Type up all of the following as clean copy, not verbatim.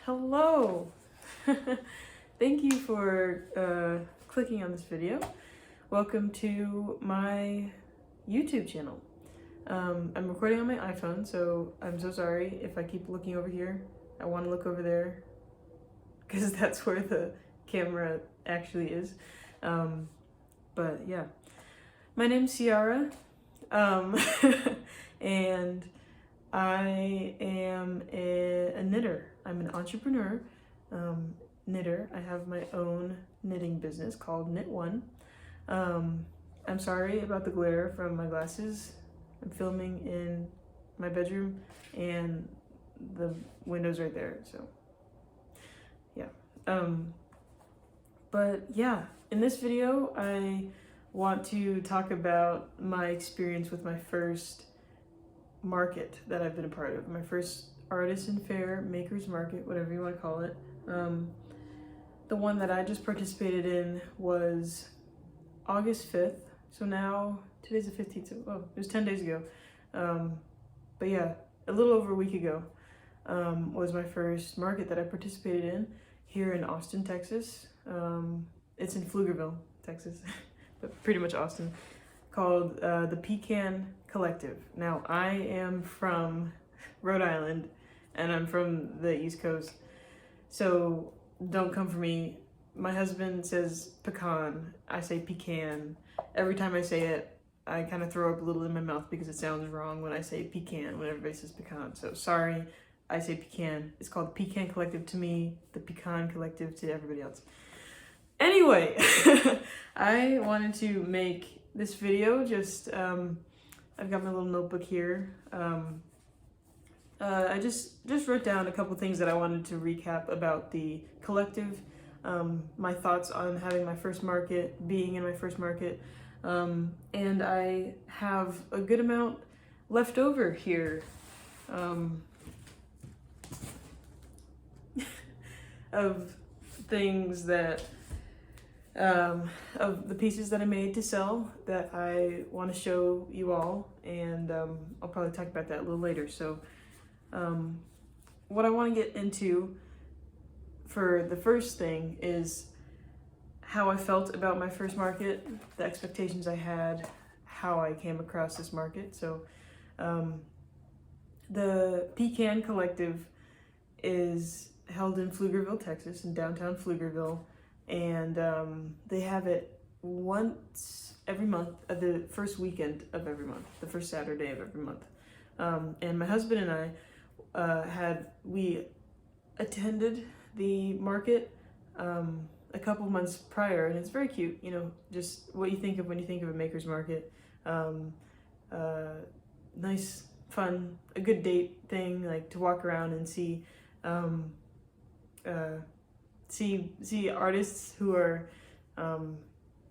Hello! Thank you for clicking on this video. Welcome to my YouTube channel. I'm recording on my iPhone, so I'm so sorry if I keep looking over here. I want to look over there because that's where the camera actually is. But yeah, my name's Ciara, and I am a knitter. I'm an entrepreneur, knitter. I have my own knitting business called Knit One. I'm sorry about the glare from my glasses. I'm filming in my bedroom and the window's right there, so yeah. But yeah, in this video, I want to talk about my experience with my first market that I've been a part of. My first artisan fair, maker's market, whatever you want to call it. The one that I just participated in was August 5th. So now, today's the 15th, so it was 10 days ago. But yeah, a little over a week ago was my first market that I participated in here in Austin, Texas. It's in Pflugerville, Texas, but pretty much Austin, called the Pecan Collective. Now, I am from Rhode Island, and I'm from the East Coast, so don't come for me. My husband says pecan, I say pecan. Every time I say it, I kind of throw up a little in my mouth because it sounds wrong when I say pecan, when everybody says pecan. So sorry, I say pecan. It's called the Pecan Collective to me, the Pecan Collective to everybody else. Anyway, I wanted to make this video just, I've got my little notebook here. I just wrote down a couple things that I wanted to recap about the collective, my thoughts on having my first market, being in my first market, and I have a good amount left over here of things that of the pieces that I made to sell that I want to show you all, and I'll probably talk about that a little later. So what I want to get into for the first thing is how I felt about my first market, the expectations I had, how I came across this market. So the Pecan Collective is held in Pflugerville, Texas, in downtown Pflugerville. And they have it once every month, the first weekend of every month, the first Saturday of every month. And my husband and I we attended the market a couple months prior, and it's very cute, you know, just what you think of when you think of a maker's market. Nice, fun, a good date thing, like to walk around and see artists who are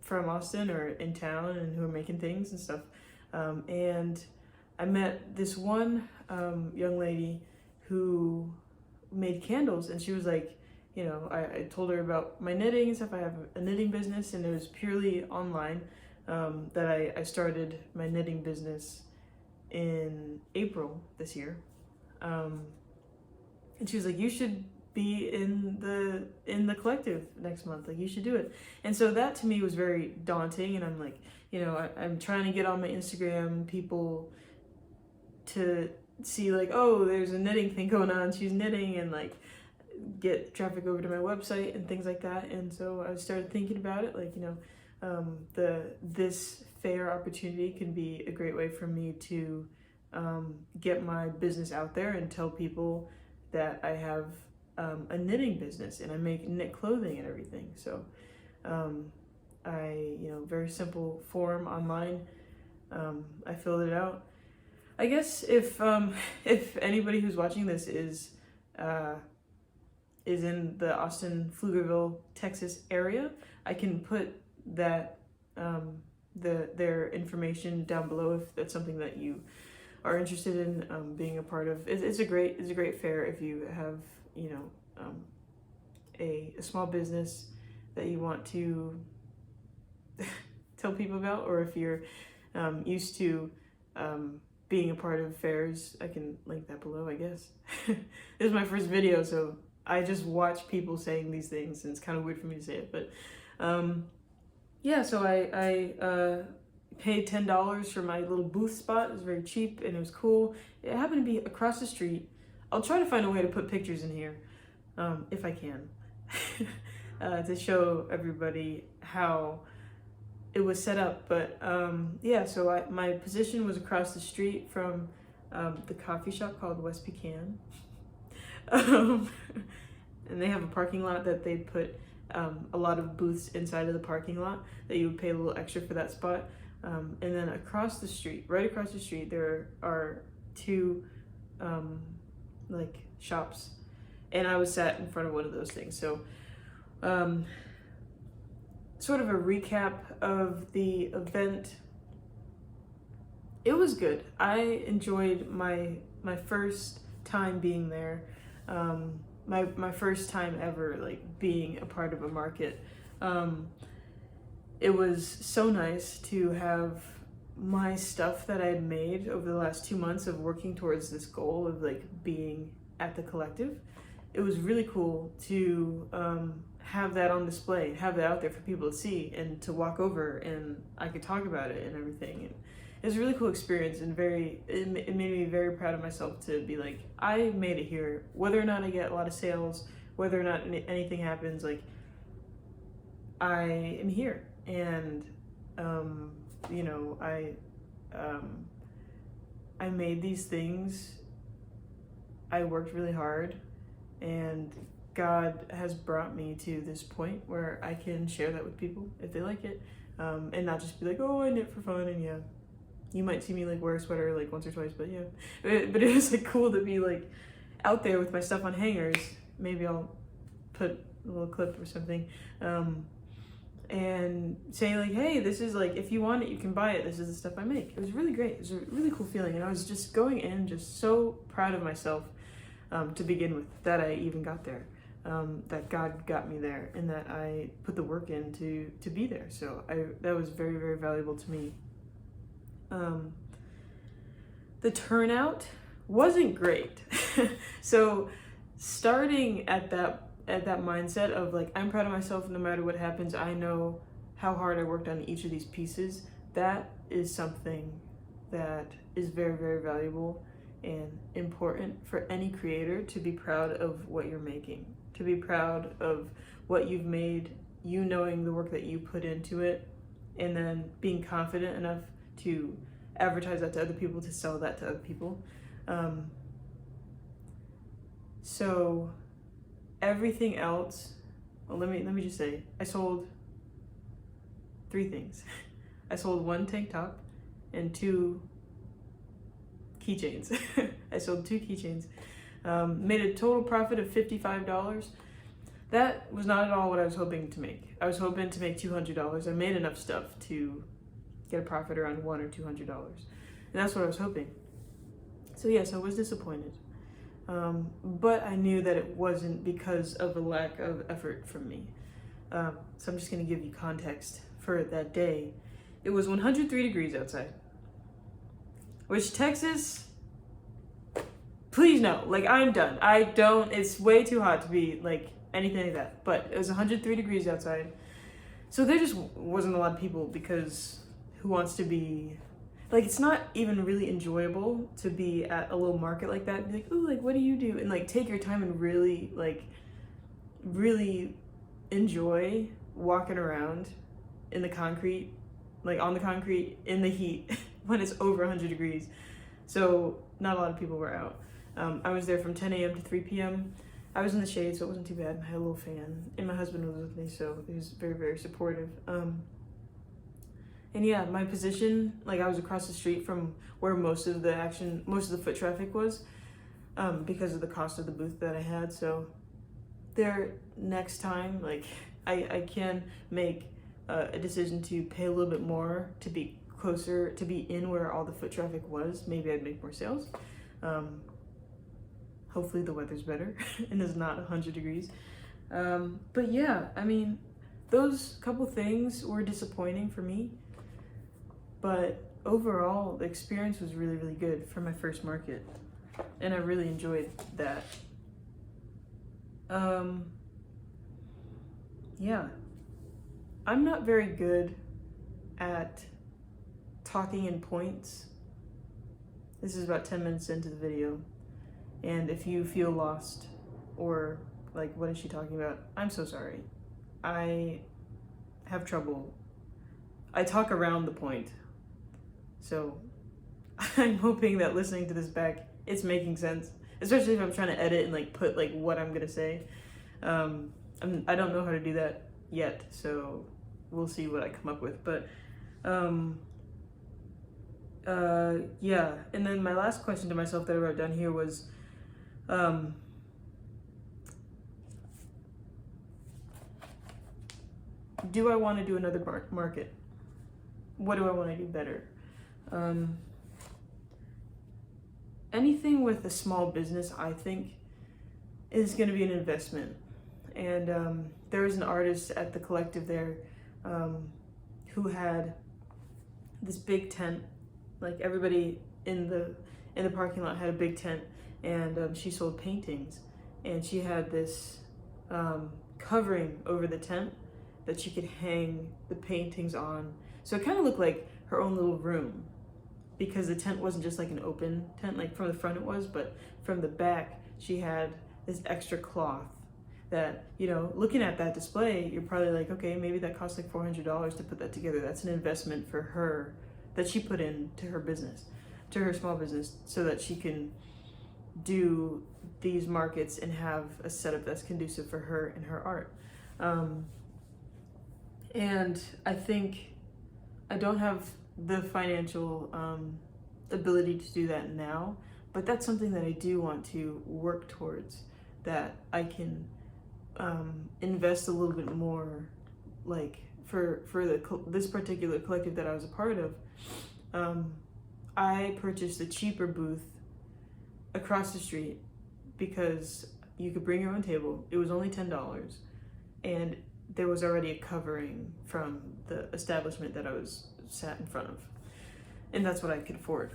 from Austin or in town and who are making things and stuff. And I met this one young lady who made candles, and she was like, you know, I told her about my knitting and stuff. I have a knitting business, and it was purely online that I started my knitting business in April this year. And she was like, you should be in the collective next month, like you should do it. And so that to me was very daunting, and I'm like, you know, I'm trying to get on my Instagram people to see like, oh, there's a knitting thing going on, she's knitting, and like get traffic over to my website and things like that. And so I started thinking about it, like, you know, this fair opportunity can be a great way for me to get my business out there and tell people that I have a knitting business and I make knit clothing and everything. So you know, very simple form online. I filled it out. I guess if anybody who's watching this is in the Austin, Pflugerville, Texas area, I can put that their information down below if that's something that you are interested in being a part of. It's a great fair if you have, you know, a small business that you want to tell people about, or if you're used to being a part of fairs. I can link that below, I guess. This is my first video, so I just watch people saying these things, and it's kind of weird for me to say it, but yeah, so I paid $10 for my little booth spot. It was very cheap and it was cool. It happened to be across the street. I'll try to find a way to put pictures in here, if I can, to show everybody how it was set up. But yeah, so my position was across the street from the coffee shop called West Pecan. And they have a parking lot that they put a lot of booths inside of the parking lot that you would pay a little extra for that spot. And then across the street, right across the street, there are two like shops, and I was sat in front of one of those things. So sort of a recap of the event. It was good. I enjoyed my first time being there. My first time ever like being a part of a market. It was so nice to have my stuff that I had made over the last 2 months of working towards this goal of like being at the collective. It was really cool to have that on display, have that out there for people to see and to walk over, and I could talk about it and everything. And it was a really cool experience, and it made me very proud of myself to be like, I made it here. Whether or not I get a lot of sales, whether or not anything happens, like I am here. And you know, I made these things. I worked really hard, and God has brought me to this point where I can share that with people if they like it, and not just be like, oh, I knit for fun. And yeah, you might see me like wear a sweater like once or twice, but yeah, but it was like cool to be like out there with my stuff on hangers. Maybe I'll put a little clip or something, and say like, hey, this is like, if you want it, you can buy it. This is the stuff I make. It was really great. It was a really cool feeling, and I was just going in just so proud of myself to begin with, that I even got there, that God got me there, and that I put the work in to be there. So that was very, very valuable to me. The turnout wasn't great. So starting at that mindset of like, I'm proud of myself no matter what happens, I know how hard I worked on each of these pieces, that is something that is very, very valuable and important for any creator, to be proud of what you're making, to be proud of what you've made, you knowing the work that you put into it, and then being confident enough to advertise that to other people, to sell that to other people. So everything else, well, let me just say, I sold 3 things. I sold 1 tank top and 2 keychains. I sold 2 keychains. Made a total profit of $55. That was not at all what I was hoping to make. I was hoping to make $200. I made enough stuff to get a profit around $100 or $200, and that's what I was hoping. So yes, I was disappointed. But I knew that it wasn't because of a lack of effort from me. So I'm just gonna give you context for that day. It was 103 degrees outside, which Texas, please no, like I'm done. It's way too hot to be like anything like that, but it was 103 degrees outside. So there just wasn't a lot of people, because who wants to be, like, it's not even really enjoyable to be at a little market like that and be like, oh, like, what do you do? And like take your time and really enjoy walking around in the concrete, like on the concrete in the heat when it's over 100 degrees. So not a lot of people were out. I was there from 10 a.m. to 3 p.m. I was in the shade, so it wasn't too bad. I had a little fan, and my husband was with me, so he was very, very supportive. And yeah, my position, like I was across the street from where most of the foot traffic was, because of the cost of the booth that I had. So there, next time, like I can make a decision to pay a little bit more to be closer, to be in where all the foot traffic was. Maybe I'd make more sales. Hopefully the weather's better and it's not 100 degrees. But yeah, I mean, those couple things were disappointing for me. But overall, the experience was really, really good for my first market. And I really enjoyed that. Um, yeah, I'm not very good at talking in points. This is about 10 minutes into the video, and if you feel lost or like, what is she talking about? I'm so sorry. I have trouble. I talk around the point. So I'm hoping that listening to this back, it's making sense, especially if I'm trying to edit and like put like what I'm gonna say. I don't know how to do that yet, so we'll see what I come up with. But yeah. And then my last question to myself that I wrote down here was, do I want to do another market? What do I want to do better? Anything with a small business, I think, is going to be an investment. And there was an artist at the collective there who had this big tent. Like, everybody in the parking lot had a big tent, and she sold paintings, and she had this covering over the tent that she could hang the paintings on. So it kind of looked like her own little room, because the tent wasn't just like an open tent, like from the front it was, but from the back she had this extra cloth that, you know, looking at that display, you're probably like, okay, maybe that cost like $400 to put that together. That's an investment for her that she put into her business, to her small business, so that she can do these markets and have a setup that's conducive for her and her art. And I think I don't have the financial ability to do that now, but that's something that I do want to work towards, that I can invest a little bit more, like for this particular collective that I was a part of. I purchased a cheaper booth across the street because you could bring your own table. It was only $10, and there was already a covering from the establishment that I was sat in front of, and that's what I could afford.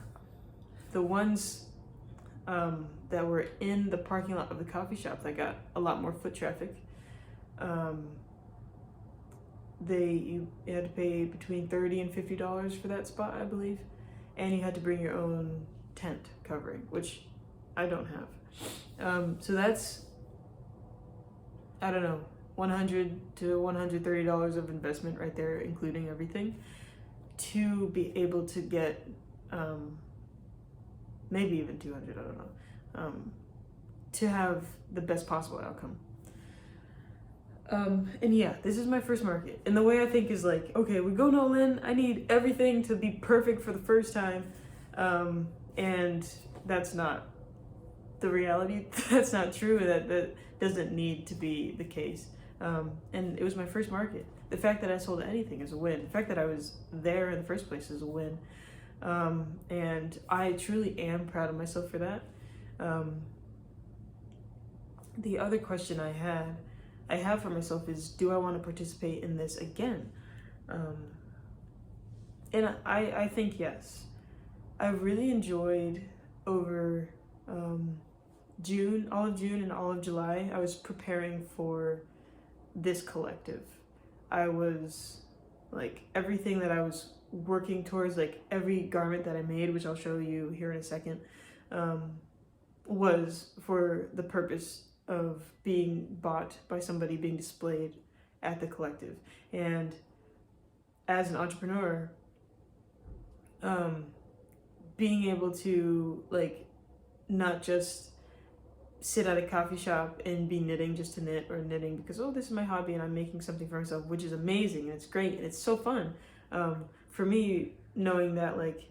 The ones that were in the parking lot of the coffee shop that got a lot more foot traffic, you had to pay between $30 and $50 for that spot, I believe, and you had to bring your own tent covering, which I don't have. So that's, I don't know, $100 to $130 of investment right there, including everything, to be able to get maybe even 200, I don't know, to have the best possible outcome. And yeah, this is my first market, and the way I think is like, okay, we're going all in. I need everything to be perfect for the first time, and that's not the reality. That's not true. That doesn't need to be the case. And it was my first market. The fact that I sold anything is a win. The fact that I was there in the first place is a win. And I truly am proud of myself for that. The other question I have for myself is, do I want to participate in this again? And I think yes. I really enjoyed over June, all of June and all of July, I was preparing for this collective. I was like, everything that I was working towards, like every garment that I made, which I'll show you here in a second, was for the purpose of being bought by somebody, being displayed at the collective. And as an entrepreneur, being able to like not just sit at a coffee shop and be knitting just to knit, or knitting because, oh, this is my hobby and I'm making something for myself, which is amazing and it's great and it's so fun. For me, knowing that like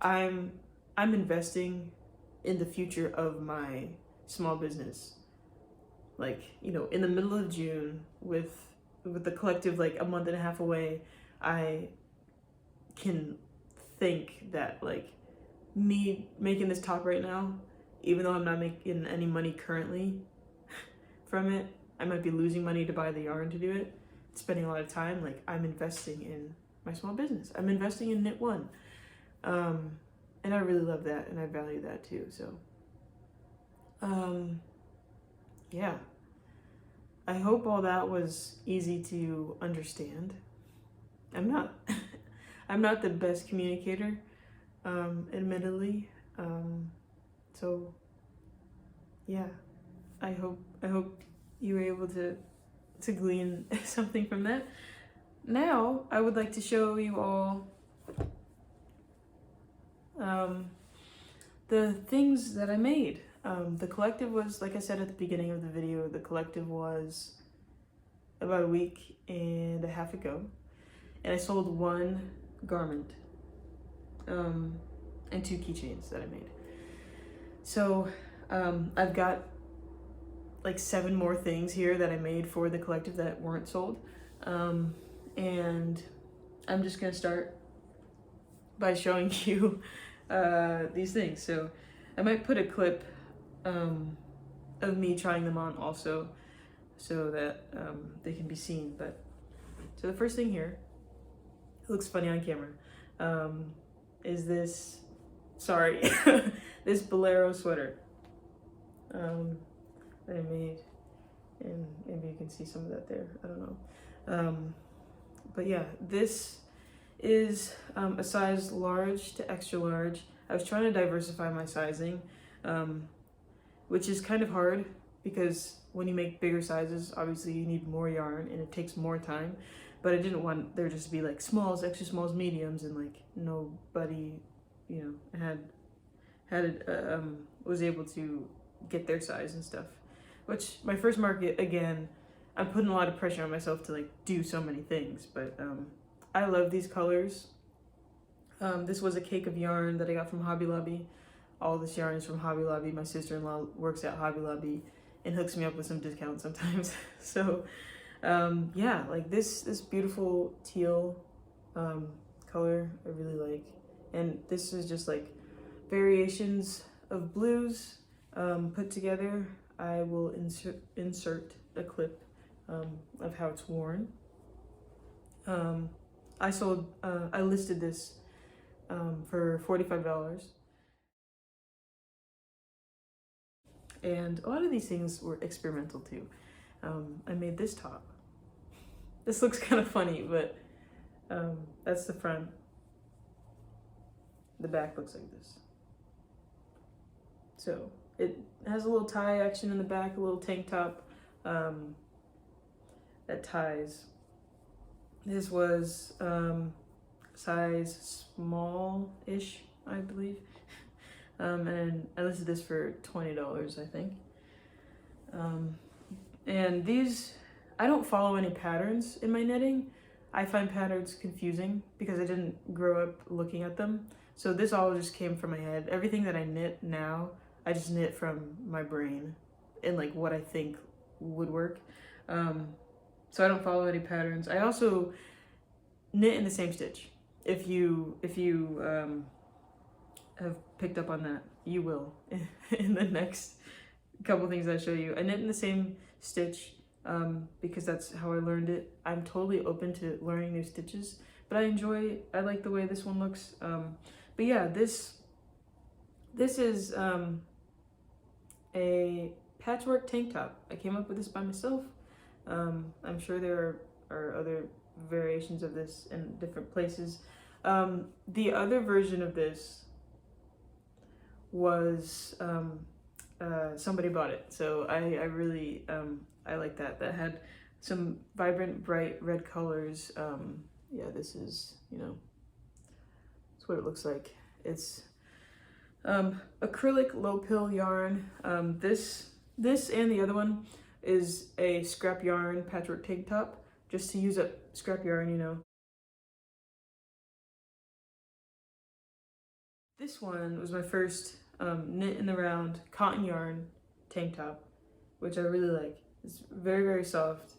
I'm investing in the future of my small business, like, you know, in the middle of June with the collective like a month and a half away, I can think that like me making this top right now, even though I'm not making any money currently from it, I might be losing money to buy the yarn to do it, spending a lot of time, like I'm investing in my small business. I'm investing in Knit One. And I really love that, and I value that too. So yeah. I hope all that was easy to understand. I'm not I'm not the best communicator, admittedly. So yeah, I hope you were able to glean something from that. Now I would like to show you all the things that I made. The collective was, like I said at the beginning of the video, the collective was about a week and a half ago, and I sold one garment and 2 keychains that I made. So I've got like 7 more things here that I made for the collective that weren't sold, and I'm just gonna start by showing you these things. So I might put a clip of me trying them on also, so that they can be seen. But so the first thing here, it looks funny on camera, is this, sorry, this bolero sweater that I made, and maybe you can see some of that there, I don't know. But yeah, this is a size large to extra large. I was trying to diversify my sizing, which is kind of hard because when you make bigger sizes, obviously you need more yarn and it takes more time. But I didn't want there just to be like smalls, extra smalls, mediums, and like nobody, you know, was able to get their size and stuff. Which my first market, again, I'm putting a lot of pressure on myself to like do so many things, but I love these colors. This was a cake of yarn that I got from Hobby Lobby. All this yarn is from Hobby Lobby. My sister-in-law works at Hobby Lobby and hooks me up with some discounts sometimes. So yeah, like this beautiful teal color I really like. And this is just like variations of blues put together. I will insert a clip of how it's worn. I listed this for $45. And a lot of these things were experimental too. I made this top. This looks kind of funny, but that's the front. The back looks like this. So it has a little tie action in the back, a little tank top that ties. This was size small-ish, I believe. And I listed this for $20, I think. And these, I don't follow any patterns in my knitting. I find patterns confusing because I didn't grow up looking at them. So this all just came from my head. Everything that I knit now, I just knit from my brain and like what I think would work. So I don't follow any patterns. I also knit in the same stitch. If you have picked up on that, you will in the next couple things I show you. I knit in the same stitch because that's how I learned it. I'm totally open to learning new stitches, but I like the way this one looks. But yeah, this is a patchwork tank top. I came up with this by myself. I'm sure there are other variations of this in different places. The other version of this was somebody bought it, so I really I like that. That had some vibrant, bright red colors. Yeah, this is, you know, that's what it looks like. It's acrylic low pill yarn. This and the other one is a scrap yarn patchwork tank top, just to use up scrap yarn, you know. This one was my first knit in the round cotton yarn tank top, which I really like. It's very, very soft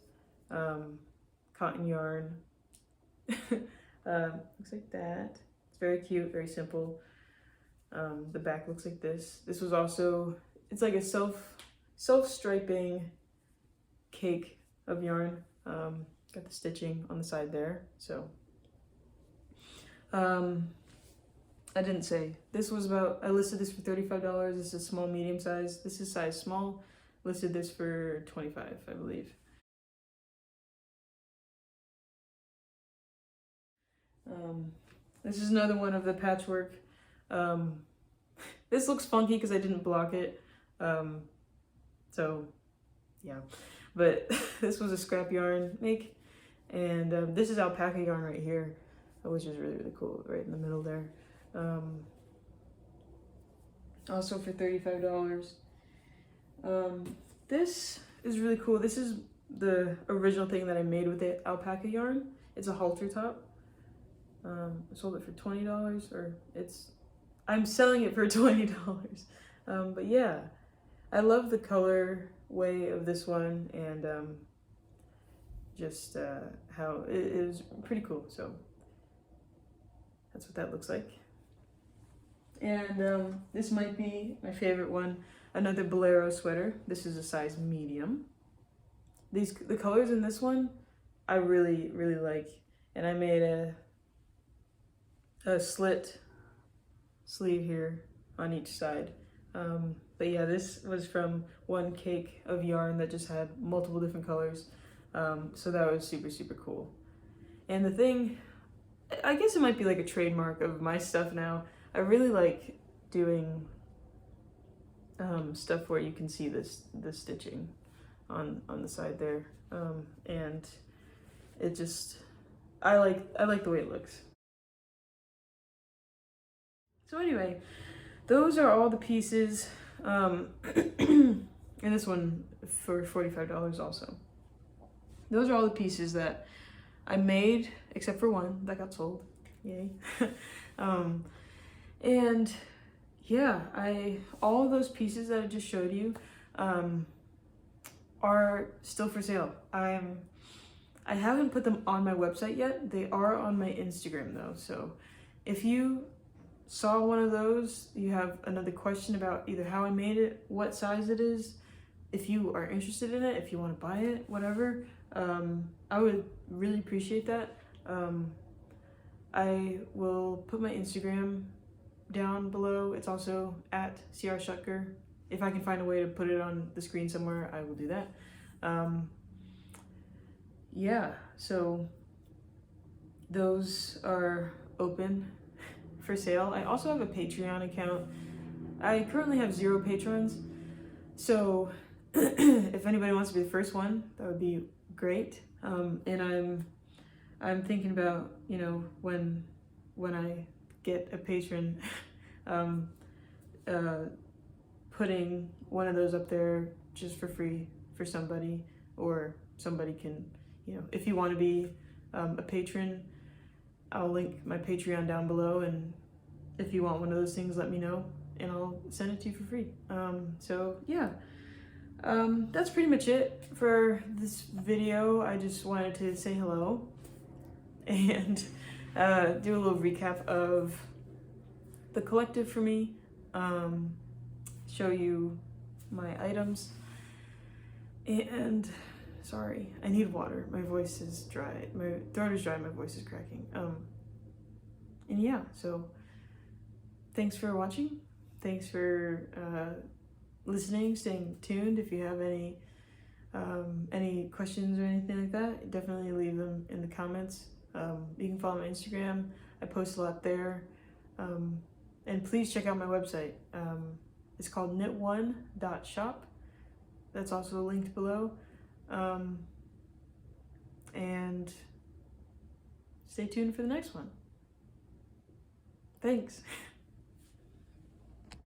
cotton yarn. Looks like that. It's very cute, very simple. The back looks like this. This was also, it's like a self-striping cake of yarn. Got the stitching on the side there. So I didn't say. This was about, I listed this for $35. This is small, medium size. This is size small. Listed this for $25, I believe. This is another one of the patchwork. This looks funky because I didn't block it. So yeah, but this was a scrap yarn make, and this is alpaca yarn right here, which is really, really cool, right in the middle there. Also for $35. This is really cool. This is the original thing that I made with the alpaca yarn. It's a halter top. I sold it for $20, or I'm selling it for $20. But yeah, I love the color way of this one, and just how it is pretty cool. So that's what that looks like. And this might be my favorite one, another Bolero sweater. This is a size medium. The colors in this one I really, really like, and I made a slit sleeve here on each side. But yeah, this was from one cake of yarn that just had multiple different colors. So that was super, super cool. And the thing, I guess it might be like a trademark of my stuff now. I really like doing stuff where you can see the stitching on the side there. And it just, I like the way it looks. So anyway, those are all the pieces. And this one for $45 also. Those are all the pieces that I made, except for one that got sold. Yay. And yeah, all of those pieces that I just showed you are still for sale. I haven't put them on my website yet. They are on my Instagram though. So if you saw one of those, you have another question about either how I made it, what size it is, if you are interested in it, if you want to buy it, whatever, I would really appreciate that. I will put my Instagram down below. It's also at CR Schuttger. If I can find a way to put it on the screen somewhere, I will do that. Yeah, so those are open for sale. I also have a Patreon account. I currently have 0 patrons, so if anybody wants to be the first one, that would be great. And I'm thinking about, you know, when I get a patron, putting one of those up there just for free for somebody, or somebody can, you know, if you want to be a patron, I'll link my Patreon down below, and if you want one of those things, let me know and I'll send it to you for free. So yeah, that's pretty much it for this video. I just wanted to say hello and do a little recap of the collective for me, show you my items, and sorry, I need water. My voice is dry. My throat is dry, my voice is cracking. And yeah, so thanks for watching. Thanks for listening, staying tuned. If you have any questions or anything like that, definitely leave them in the comments. You can follow my Instagram. I post a lot there. And please check out my website. It's called knitone.shop. That's also linked below. And stay tuned for the next one. Thanks.